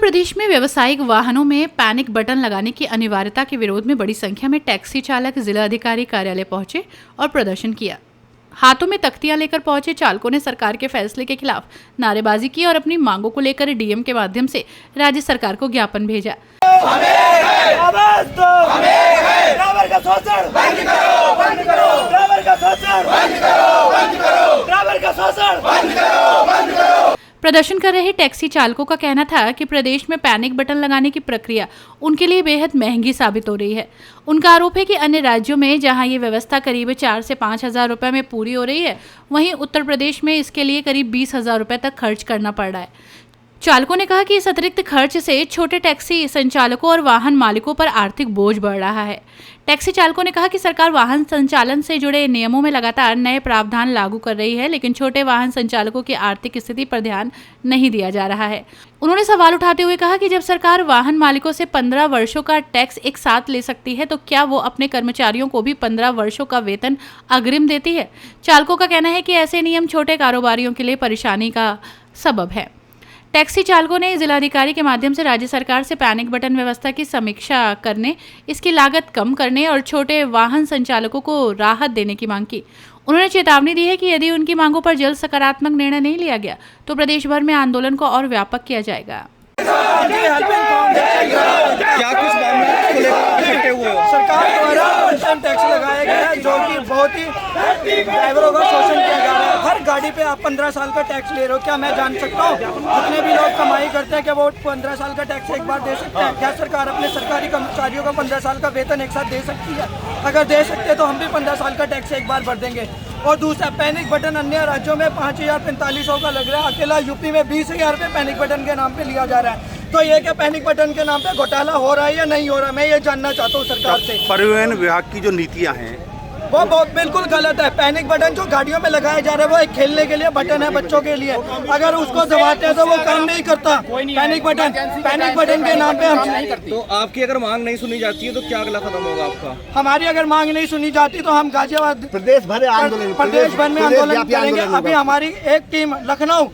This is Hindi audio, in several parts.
प्रदेश में व्यावसायिक वाहनों में पैनिक बटन लगाने की अनिवार्यता के विरोध में बड़ी संख्या में टैक्सी चालक जिला अधिकारी कार्यालय पहुंचे और प्रदर्शन किया। हाथों में तख्तियां लेकर पहुंचे चालकों ने सरकार के फैसले के खिलाफ नारेबाजी की और अपनी मांगों को लेकर डीएम के माध्यम से राज्य सरकार को ज्ञापन भेजा। प्रदर्शन कर रहे टैक्सी चालकों का कहना था कि प्रदेश में पैनिक बटन लगाने की प्रक्रिया उनके लिए बेहद महंगी साबित हो रही है। उनका आरोप है कि अन्य राज्यों में जहां ये व्यवस्था करीब 4 से 5 हज़ार रुपये में पूरी हो रही है, वहीं उत्तर प्रदेश में इसके लिए करीब 20 हज़ार रुपये तक खर्च करना पड़ रहा है। चालकों ने कहा कि इस अतिरिक्त खर्च से छोटे टैक्सी संचालकों और वाहन मालिकों पर आर्थिक बोझ बढ़ रहा है। टैक्सी चालकों ने कहा कि सरकार वाहन संचालन से जुड़े नियमों में लगातार नए प्रावधान लागू कर रही है, लेकिन छोटे वाहन संचालकों की आर्थिक स्थिति पर ध्यान नहीं दिया जा रहा है। उन्होंने सवाल उठाते हुए कहा कि जब सरकार वाहन मालिकों से 15 वर्षों का टैक्स एक साथ ले सकती है, तो क्या वो अपने कर्मचारियों को भी 15 वर्षों का वेतन अग्रिम देती है? चालकों का कहना है कि ऐसे नियम छोटे कारोबारियों के लिए परेशानी का सबब है। टैक्सी चालकों ने जिलाधिकारी के माध्यम से राज्य सरकार से पैनिक बटन व्यवस्था की समीक्षा करने, इसकी लागत कम करने और छोटे वाहन संचालकों को राहत देने की मांग की। उन्होंने चेतावनी दी है कि यदि उनकी मांगों पर जल्द सकारात्मक निर्णय नहीं लिया गया तो प्रदेश भर में आंदोलन को और व्यापक किया जाएगा। क्या कुछ मामले को लेकर इकट्ठे हुए हो? सरकार द्वारा वन टैक्स लगाया गया है, जो कि बहुत ही ड्राइवरों का शोषण किया जा रहा है। हर गाड़ी पे आप 15 साल का टैक्स ले रहे हो। क्या मैं जान सकता हूँ जितने भी लोग कमाई करते हैं, क्या वो 15 साल का टैक्स एक बार दे सकते हैं? क्या सरकार अपने सरकारी कर्मचारियों को 15 साल का वेतन एक साथ दे सकती है? अगर दे सकते तो हम भी 15 साल का टैक्स एक बार भर देंगे। और दूसरा, पैनिक बटन अन्य राज्यों में 5,000-4500 का लग रहा है, अकेला यूपी में 20,000 रुपये पैनिक बटन के नाम पे लिया जा रहा है। तो ये क्या पैनिक बटन के नाम पे घोटाला हो रहा है या नहीं हो रहा है? मैं ये जानना चाहता हूँ सरकार से। परिवहन विभाग की जो नीतियाँ हैं वो बहुत बिल्कुल गलत है। पैनिक बटन जो गाड़ियों में लगाया जा रहा है वो एक खेलने के लिए बटन है, बच्चों के लिए। अगर उसको दबाते हैं तो वो काम नहीं करता। पैनिक बटन के नाम पे हम तो आपकी अगर मांग नहीं सुनी जाती है तो क्या अगला कदम होगा आपका? हमारी अगर मांग नहीं सुनी जाती तो हम गाजियाबाद प्रदेश भर में आंदोलन करेंगे। अभी हमारी एक टीम लखनऊ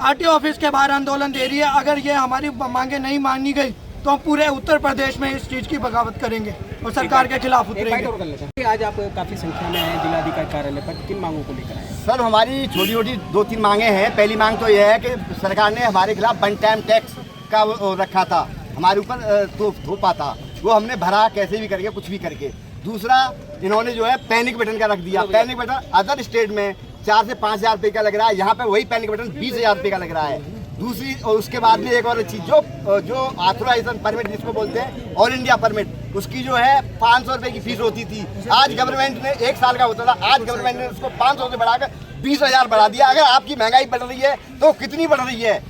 आरटीओ ऑफिस के बाहर आंदोलन दे रही है। अगर ये हमारी मांगे नहीं मानी गई तो हम पूरे उत्तर प्रदेश में इस चीज की बगावत करेंगे और सरकार के खिलाफ उतरेंगे। आज आप काफी संख्या में हैं जिलाधिकारी कार्यालय पर, किन मांगों को लेकर आए? सर, हमारी छोटी छोटी 2-3 मांगे हैं। पहली मांग तो यह है कि सरकार ने हमारे खिलाफ वन टाइम टैक्स का रखा था, हमारे ऊपर थोपा था, वो हमने भरा कैसे भी करके, कुछ भी करके। दूसरा, इन्होंने जो है पैनिक बटन का रख दिया। पैनिक बटन अदर स्टेट में 4 से 5 हज़ार रुपये का लग रहा है, यहाँ पे वही पैनिक बटन 20,000 रुपये का लग रहा है। दूसरी, और उसके बाद में एक और चीज़, जो ऑथराइजेशन परमिट जिसको बोलते हैं, ऑल इंडिया परमिट, उसकी जो है 500 रुपये की फीस होती थी। आज गवर्नमेंट ने 1 साल का होता था, आज गवर्नमेंट ने उसको 500 से बढ़ाकर 20,000 बढ़ा दिया। अगर आपकी महंगाई बढ़ रही है तो कितनी बढ़ रही है?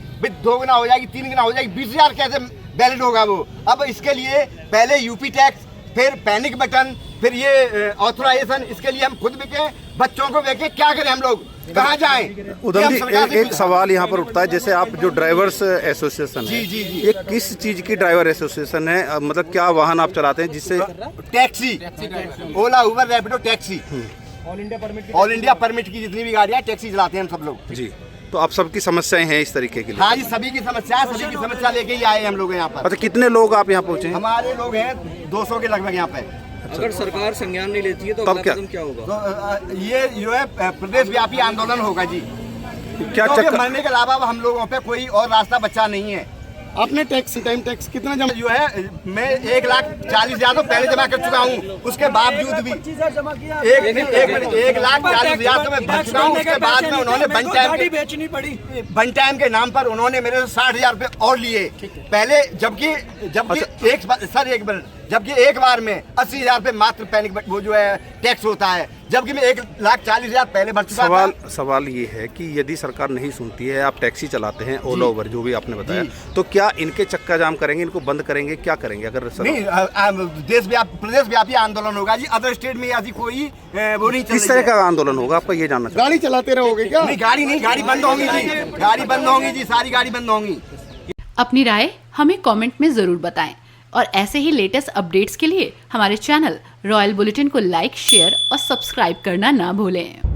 2 गुना हो जाएगी, 3 गुना हो जाएगी, 20,000 कैसे वैलिड होगा वो? अब इसके लिए पहले यूपी टैक्स, फिर पैनिक बटन, फिर ये ऑथराइजेशन, इसके लिए हम खुद बिके, बच्चों को बेचे, क्या करें हम लोग? कहाँ जाएं? उधम जी, एक सवाल यहाँ पर उठता है, जैसे आप जो ड्राइवर्स एसोसिएशन है, जी, ये किस चीज की ड्राइवर एसोसिएशन है? मतलब क्या वाहन आप चलाते हैं जिससे? Taxi, Ola, Uber, Rapido, taxi, all India permit की जितनी भी गाड़ियाँ टैक्सी चलाते हैं हम सब लोग। जी, तो आप सबकी समस्याएं हैं इस तरीके के लिए? हाँ जी, सभी की समस्या लेके ही आए हम लोग यहाँ पर। अच्छा, कितने लोग आप यहाँ पहुँचे? हमारे लोग हैं 200 के लगभग यहाँ पे। अच्छा। अगर सरकार संज्ञान नहीं लेती है तो तब क्या होगा? तो ये जो है प्रदेश व्यापी आंदोलन होगा जी। क्या चक्कर? मरने के अलावा हम लोगों पे कोई और रास्ता बचा नहीं है। आपने टैक्स टाइम टैक्स कितना जमा? जो है मैं 1,40,000 तो पहले जमा कर चुका हूँ, उसके बावजूद भी 1,40,000 तो मैं भर चुका हूँ। उसके बाद में उन्होंने बेचनी पड़ी, वन टाइम के नाम पर उन्होंने मेरे से 60,000 रुपये और लिए पहले, जबकि एक बार में 80,000 रुपये मात्र पैनिक वो जो है टैक्स होता है, जबकि मैं 1,40,000 पहले भर चुका था। सवाल ये है कि यदि सरकार नहीं सुनती है, आप टैक्सी चलाते हैं, ओला उबर जो भी आपने बताया, तो क्या इनके चक्का जाम करेंगे, इनको बंद करेंगे, क्या करेंगे? अगर नहीं, प्रदेश व्यापी आंदोलन होगा जी। अदर स्टेट में ऐसी कोई वो नहीं चल। किस तरह का आंदोलन होगा आपका, ये जानना चाहिए। गाड़ी चलाते रहोगे क्या? नहीं, गाड़ी बंद होंगी जी, गाड़ी बंद होंगी जी, सारी गाड़ी बंद होंगी। अपनी राय हमें कमेंट में जरूर बताएं और ऐसे ही लेटेस्ट अपडेट्स के लिए हमारे चैनल रॉयल बुलेटिन को लाइक, शेयर और सब्सक्राइब करना ना भूलें।